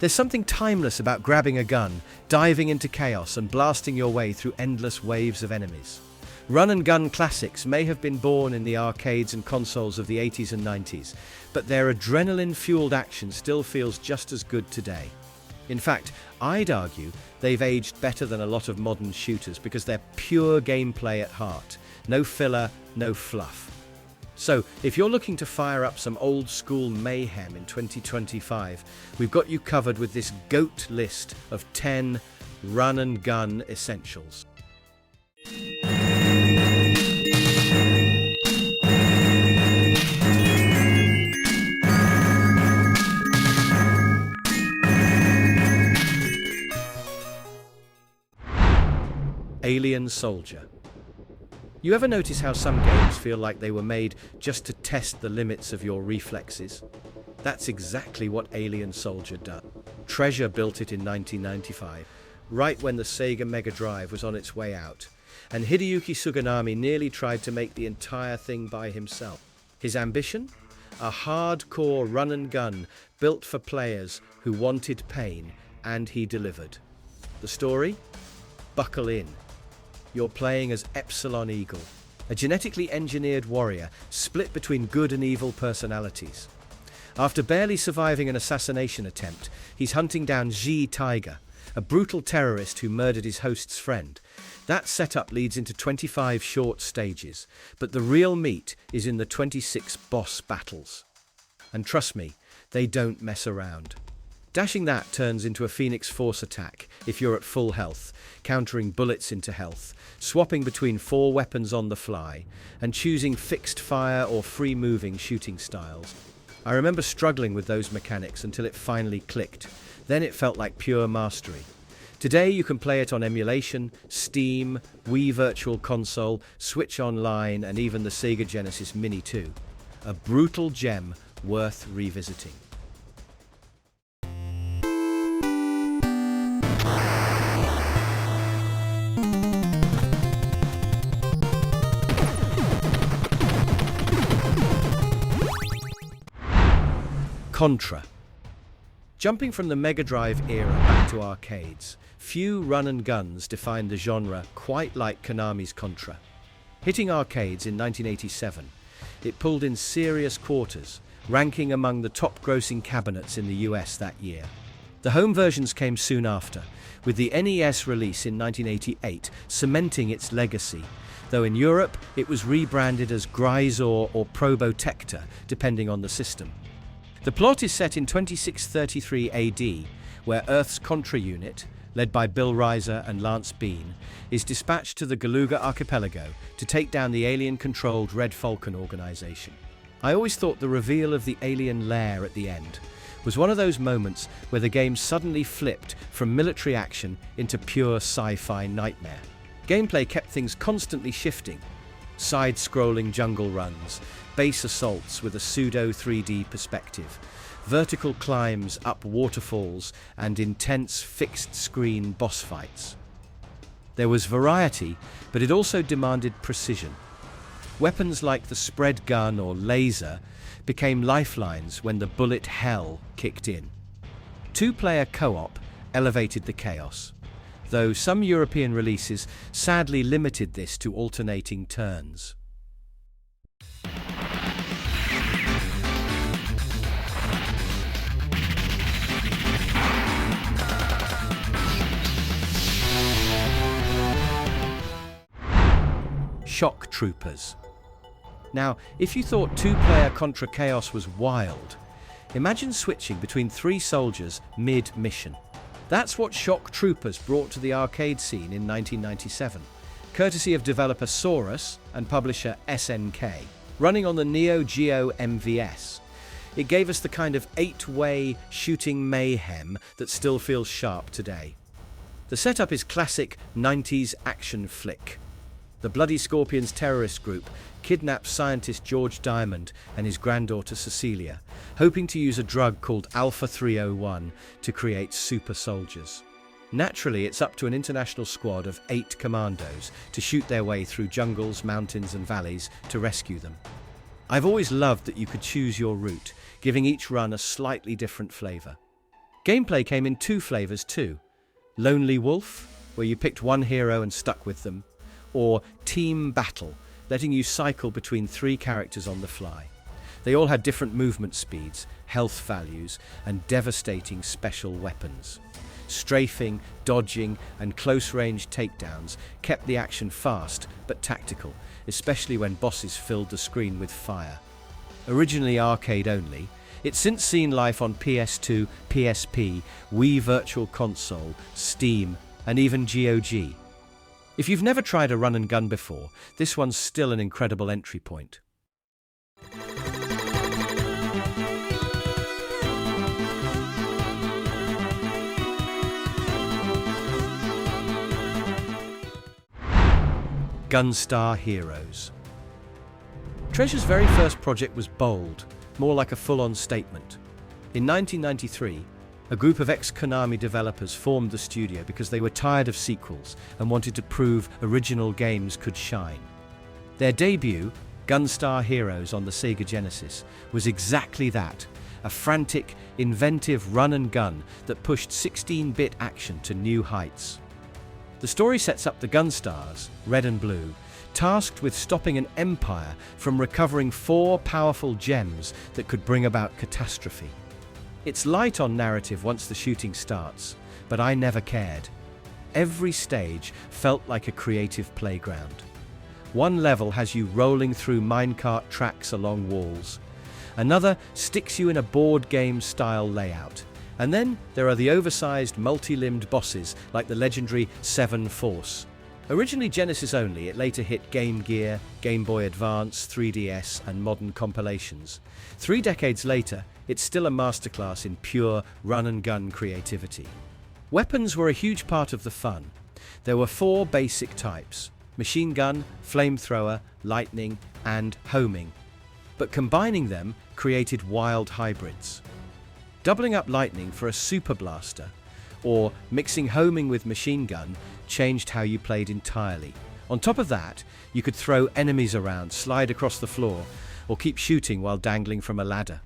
There's something timeless about grabbing a gun, diving into chaos and blasting your way through endless waves of enemies. Run-and-gun classics may have been born in the arcades and consoles of the 80s and 90s, but their adrenaline-fueled action still feels just as good today. In fact, I'd argue they've aged better than a lot of modern shooters because they're pure gameplay at heart. No filler, no fluff. So, if you're looking to fire up some old-school mayhem in 2025, we've got you covered with this GOAT list of 10 run-and-gun essentials. Alien Soldier. You ever notice how some games feel like they were made just to test the limits of your reflexes? That's exactly what Alien Soldier does. Treasure built it in 1995, right when the Sega Mega Drive was on its way out, and Hideyuki Suganami nearly tried to make the entire thing by himself. His ambition? A hardcore run-and-gun built for players who wanted pain, and he delivered. The story? Buckle in. You're playing as Epsilon Eagle, a genetically engineered warrior split between good and evil personalities. After barely surviving an assassination attempt, he's hunting down Xi Tiger, a brutal terrorist who murdered his host's friend. That setup leads into 25 short stages, but the real meat is in the 26 boss battles. And trust me, they don't mess around. Dashing that turns into a Phoenix Force attack if you're at full health, countering bullets into health, swapping between 4 weapons on the fly, and choosing fixed fire or free-moving shooting styles. I remember struggling with those mechanics until it finally clicked. Then it felt like pure mastery. Today you can play it on emulation, Steam, Wii Virtual Console, Switch Online, and even the Sega Genesis Mini 2. A brutal gem worth revisiting. Contra. Jumping from the Mega Drive era back to arcades, few run-and-guns defined the genre quite like Konami's Contra. Hitting arcades in 1987, it pulled in serious quarters, ranking among the top-grossing cabinets in the US that year. The home versions came soon after, with the NES release in 1988 cementing its legacy, though in Europe it was rebranded as Grisor or Probotector, depending on the system. The plot is set in 2633 AD, where Earth's Contra unit, led by Bill Reiser and Lance Bean, is dispatched to the Galuga archipelago to take down the alien-controlled Red Falcon organization. I always thought the reveal of the alien lair at the end was one of those moments where the game suddenly flipped from military action into pure sci-fi nightmare. Gameplay kept things constantly shifting. Side-scrolling jungle runs, base assaults with a pseudo-3D perspective, vertical climbs up waterfalls, and intense fixed-screen boss fights. There was variety, but it also demanded precision. Weapons like the spread gun or laser became lifelines when the bullet hell kicked in. Two-player co-op elevated the chaos, though some European releases sadly limited this to alternating turns. Shock Troopers. Now, if you thought two-player Contra Chaos was wild, imagine switching between 3 soldiers mid-mission. That's what Shock Troopers brought to the arcade scene in 1997, courtesy of developer Saurus and publisher SNK, running on the Neo Geo MVS. It gave us the kind of 8-way shooting mayhem that still feels sharp today. The setup is classic 90s action flick. The Bloody Scorpions terrorist group kidnaps scientist George Diamond and his granddaughter Cecilia, hoping to use a drug called Alpha 301 to create super soldiers. Naturally, it's up to an international squad of 8 commandos to shoot their way through jungles, mountains and valleys to rescue them. I've always loved that you could choose your route, giving each run a slightly different flavor. Gameplay came in two flavors too: Lonely Wolf, where you picked one hero and stuck with them, or Team Battle, letting you cycle between three characters on the fly. They all had different movement speeds, health values, and devastating special weapons. Strafing, dodging, and close-range takedowns kept the action fast but tactical, especially when bosses filled the screen with fire. Originally arcade only, it's since seen life on PS2, PSP, Wii Virtual Console, Steam, and even GOG. If you've never tried a run and gun before, this one's still an incredible entry point. Gunstar Heroes. Treasure's very first project was bold, more like a full-on statement. In 1993, a group of ex-Konami developers formed the studio because they were tired of sequels and wanted to prove original games could shine. Their debut, Gunstar Heroes on the Sega Genesis, was exactly that, a frantic, inventive run and gun that pushed 16-bit action to new heights. The story sets up the Gunstars, red and blue, tasked with stopping an empire from recovering 4 powerful gems that could bring about catastrophe. It's light on narrative once the shooting starts, but I never cared. Every stage felt like a creative playground. One level has you rolling through minecart tracks along walls. Another sticks you in a board game style layout. And then there are the oversized, multi-limbed bosses like the legendary 7 Force. Originally Genesis only, it later hit Game Gear, Game Boy Advance, 3DS, and modern compilations. 3 decades later, it's still a masterclass in pure run-and-gun creativity. Weapons were a huge part of the fun. There were 4 basic types: machine gun, flamethrower, lightning, and homing. But combining them created wild hybrids. Doubling up lightning for a super blaster, or mixing homing with machine gun, changed how you played entirely. On top of that, you could throw enemies around, slide across the floor, or keep shooting while dangling from a ladder.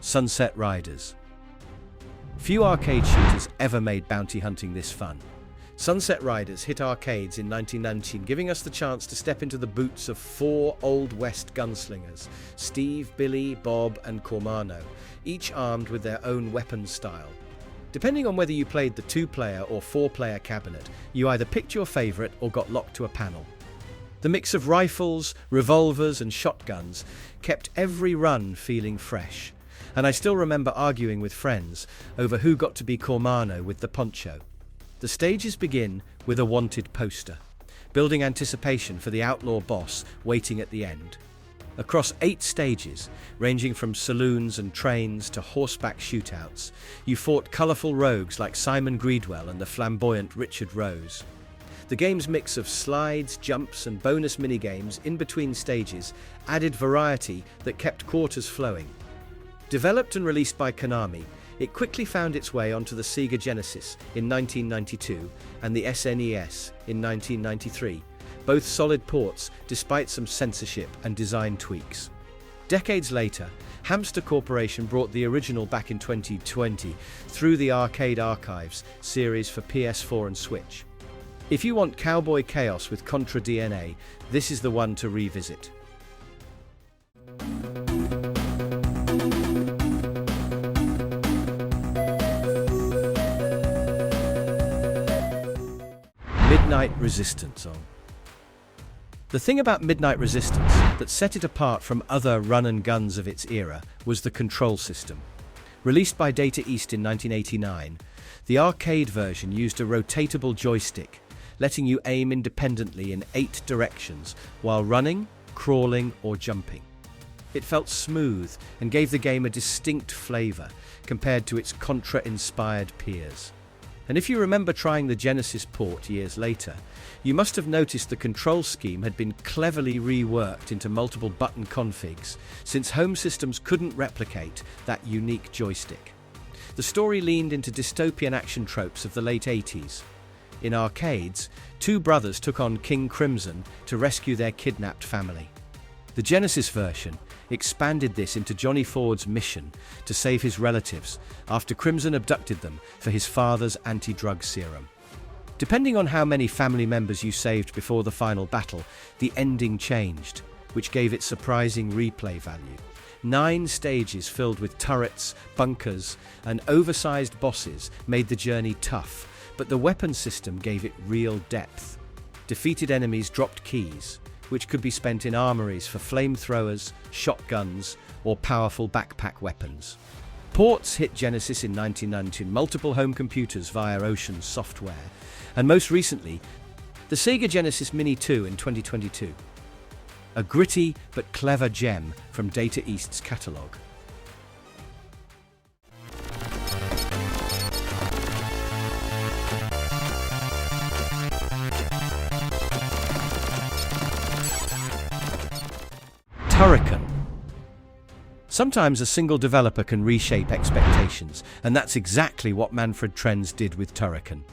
Sunset Riders. Few arcade shooters ever made bounty hunting this fun. Sunset Riders hit arcades in 1919, giving us the chance to step into the boots of 4 Old West gunslingers: Steve, Billy, Bob, and Cormano, each armed with their own weapon style. Depending on whether you played the 2-player or 4-player cabinet, you either picked your favorite or got locked to a panel. The mix of rifles, revolvers, and shotguns kept every run feeling fresh. And I still remember arguing with friends over who got to be Cormano with the poncho. The stages begin with a wanted poster, building anticipation for the outlaw boss waiting at the end. Across 8 stages, ranging from saloons and trains to horseback shootouts, you fought colourful rogues like Simon Greedwell and the flamboyant Richard Rose. The game's mix of slides, jumps, and bonus minigames in between stages added variety that kept quarters flowing. Developed and released by Konami, it quickly found its way onto the Sega Genesis in 1992 and the SNES in 1993, both solid ports despite some censorship and design tweaks. Decades later, Hamster Corporation brought the original back in 2020 through the Arcade Archives series for PS4 and Switch. If you want cowboy chaos with Contra DNA, this is the one to revisit. Midnight Resistance. The thing about Midnight Resistance that set it apart from other run-and-guns of its era was the control system. Released by Data East in 1989, the arcade version used a rotatable joystick, letting you aim independently in 8 directions while running, crawling, or jumping. It felt smooth and gave the game a distinct flavor compared to its Contra-inspired peers. And if you remember trying the Genesis port years later, you must have noticed the control scheme had been cleverly reworked into multiple button configs, since home systems couldn't replicate that unique joystick. The story leaned into dystopian action tropes of the late 80s. In arcades, two brothers took on King Crimson to rescue their kidnapped family. The Genesis version expanded this into Johnny Ford's mission to save his relatives after Crimson abducted them for his father's anti-drug serum. Depending on how many family members you saved before the final battle, the ending changed, which gave it surprising replay value. 9 stages filled with turrets, bunkers, and oversized bosses made the journey tough, but the weapon system gave it real depth. Defeated enemies dropped keys, which could be spent in armories for flamethrowers, shotguns, or powerful backpack weapons. Ports hit Genesis in 1992, multiple home computers via Ocean Software, and most recently, the Sega Genesis Mini 2 in 2022. A gritty but clever gem from Data East's catalogue. Turrican. Sometimes a single developer can reshape expectations, and that's exactly what Manfred Trenz did with Turrican.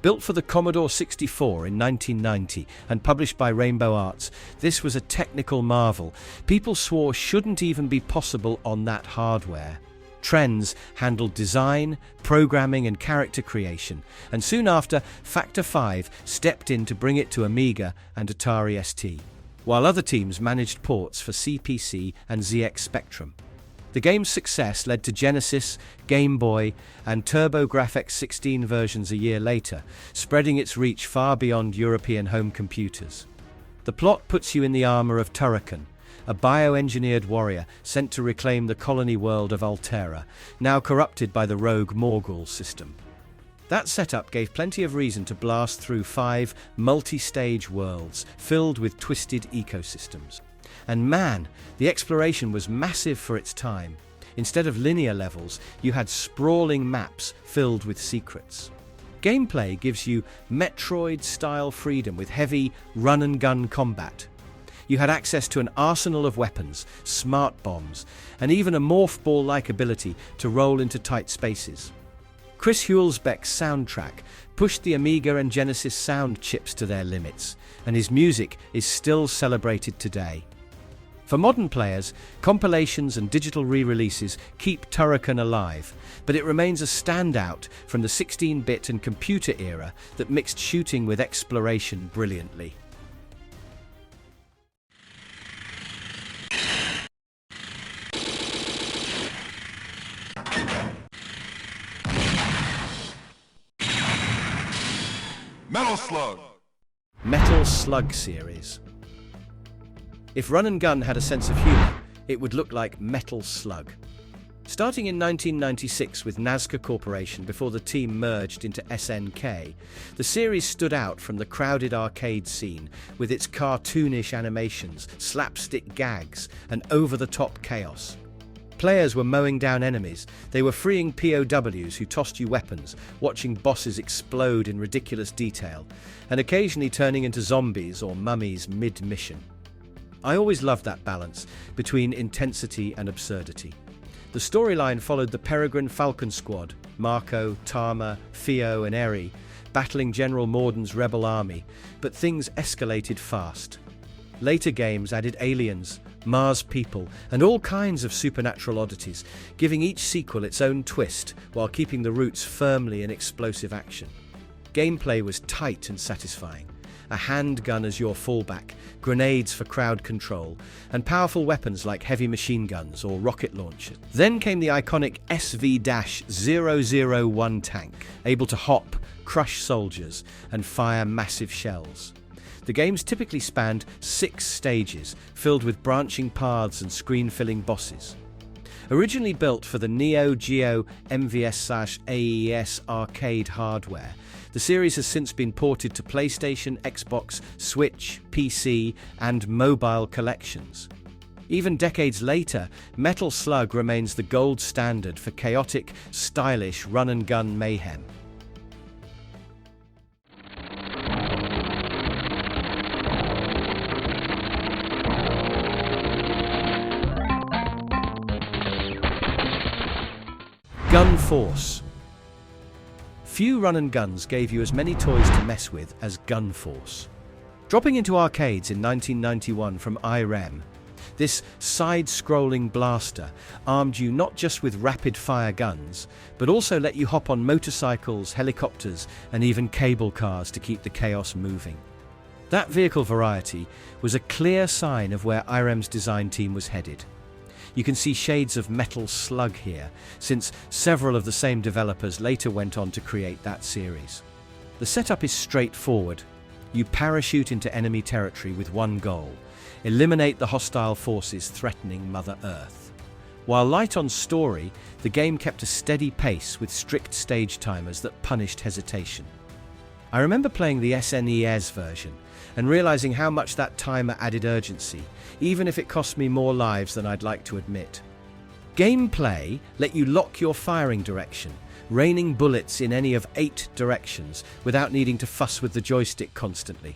Built for the Commodore 64 in 1990 and published by Rainbow Arts, this was a technical marvel people swore shouldn't even be possible on that hardware. Trenz handled design, programming and character creation, and soon after, Factor 5 stepped in to bring it to Amiga and Atari ST, while other teams managed ports for CPC and ZX Spectrum. The game's success led to Genesis, Game Boy, and TurboGrafx-16 versions a year later, spreading its reach far beyond European home computers. The plot puts you in the armor of Turrican, a bioengineered warrior sent to reclaim the colony world of Altera, now corrupted by the rogue Morgul system. That setup gave plenty of reason to blast through 5 multi-stage worlds filled with twisted ecosystems. And man, the exploration was massive for its time. Instead of linear levels, you had sprawling maps filled with secrets. Gameplay gives you Metroid-style freedom with heavy run-and-gun combat. You had access to an arsenal of weapons, smart bombs, and even a morph ball-like ability to roll into tight spaces. Chris Hulsbeck's soundtrack pushed the Amiga and Genesis sound chips to their limits, and his music is still celebrated today. For modern players, compilations and digital re-releases keep Turrican alive, but it remains a standout from the 16-bit and computer era that mixed shooting with exploration brilliantly. Metal Slug! Metal Slug series. If Run and Gun had a sense of humor, it would look like Metal Slug. Starting in 1996 with Nazca Corporation before the team merged into SNK, the series stood out from the crowded arcade scene with its cartoonish animations, slapstick gags, and over-the-top chaos. Players were mowing down enemies, they were freeing POWs who tossed you weapons, watching bosses explode in ridiculous detail, and occasionally turning into zombies or mummies mid-mission. I always loved that balance between intensity and absurdity. The storyline followed the Peregrine Falcon Squad, Marco, Tama, Theo and Eri, battling General Morden's rebel army, but things escalated fast. Later games added aliens, Mars people, and all kinds of supernatural oddities, giving each sequel its own twist while keeping the roots firmly in explosive action. Gameplay was tight and satisfying. A handgun as your fallback, grenades for crowd control, and powerful weapons like heavy machine guns or rocket launchers. Then came the iconic SV-001 tank, able to hop, crush soldiers, and fire massive shells. The games typically spanned 6 stages, filled with branching paths and screen-filling bosses. Originally built for the Neo Geo MVS/AES arcade hardware, the series has since been ported to PlayStation, Xbox, Switch, PC, and mobile collections. Even decades later, Metal Slug remains the gold standard for chaotic, stylish run-and-gun mayhem. GunForce. Few run and guns gave you as many toys to mess with as GunForce. Dropping into arcades in 1991 from IREM, this side-scrolling blaster armed you not just with rapid-fire guns, but also let you hop on motorcycles, helicopters, and even cable cars to keep the chaos moving. That vehicle variety was a clear sign of where IREM's design team was headed. You can see shades of Metal Slug here, since several of the same developers later went on to create that series. The setup is straightforward. You parachute into enemy territory with one goal: eliminate the hostile forces threatening Mother Earth. While light on story, the game kept a steady pace with strict stage timers that punished hesitation. I remember playing the SNES version and realizing how much that timer added urgency, even if it cost me more lives than I'd like to admit. Gameplay let you lock your firing direction, raining bullets in any of 8 directions without needing to fuss with the joystick constantly.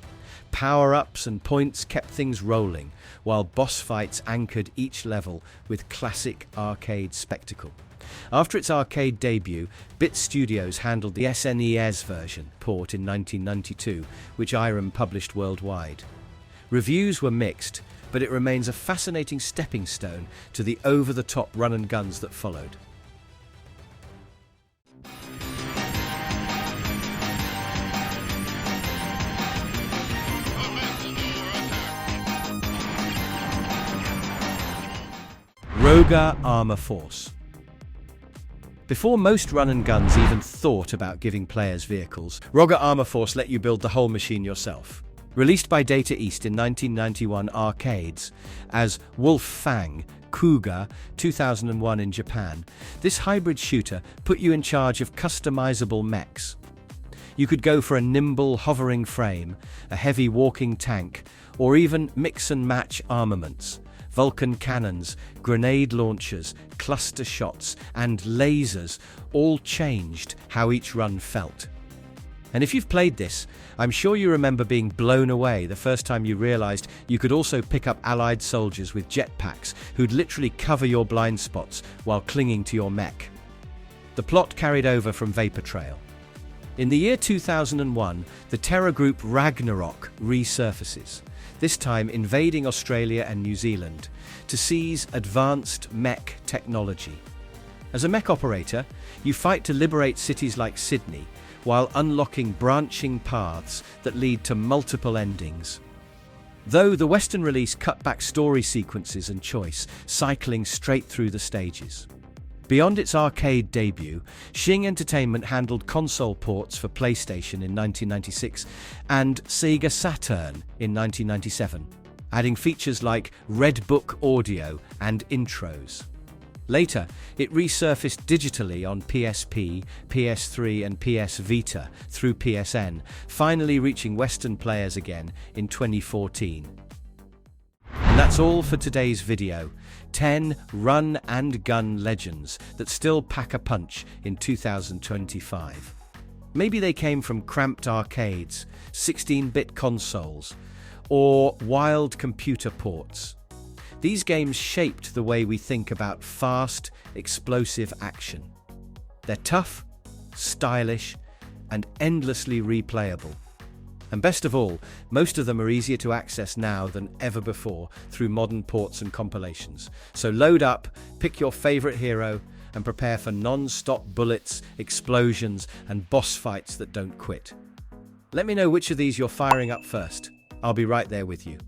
Power-ups and points kept things rolling, while boss fights anchored each level with classic arcade spectacle. After its arcade debut, Bit Studios handled the SNES version port in 1992, which IREM published worldwide. Reviews were mixed, but it remains a fascinating stepping stone to the over-the-top run-and-guns that followed. Rohga Armor Force. Before most run-and-guns even thought about giving players vehicles, Rohga Armor Force let you build the whole machine yourself. Released by Data East in 1991 arcades as Wolf Fang Kuga 2001 in Japan, this hybrid shooter put you in charge of customizable mechs. You could go for a nimble hovering frame, a heavy walking tank, or even mix and match armaments. Vulcan cannons, grenade launchers, cluster shots, and lasers all changed how each run felt. And if you've played this, I'm sure you remember being blown away the first time you realized you could also pick up allied soldiers with jetpacks who'd literally cover your blind spots while clinging to your mech. The plot carried over from Vapor Trail. In the year 2001, the terror group Ragnarok resurfaces, this time invading Australia and New Zealand to seize advanced mech technology. As a mech operator, you fight to liberate cities like Sydney while unlocking branching paths that lead to multiple endings. Though the Western release cut back story sequences and choice, cycling straight through the stages. Beyond its arcade debut, Xing Entertainment handled console ports for PlayStation in 1996 and Sega Saturn in 1997, adding features like Red Book audio and intros. Later, it resurfaced digitally on PSP, PS3 and PS Vita through PSN, finally reaching Western players again in 2014. And that's all for today's video. 10 run and gun legends that still pack a punch in 2025. Maybe they came from cramped arcades, 16-bit consoles, or wild computer ports. These games shaped the way we think about fast, explosive action. They're tough, stylish, and endlessly replayable. And best of all, most of them are easier to access now than ever before through modern ports and compilations. So load up, pick your favorite hero, and prepare for non-stop bullets, explosions, and boss fights that don't quit. Let me know which of these you're firing up first. I'll be right there with you.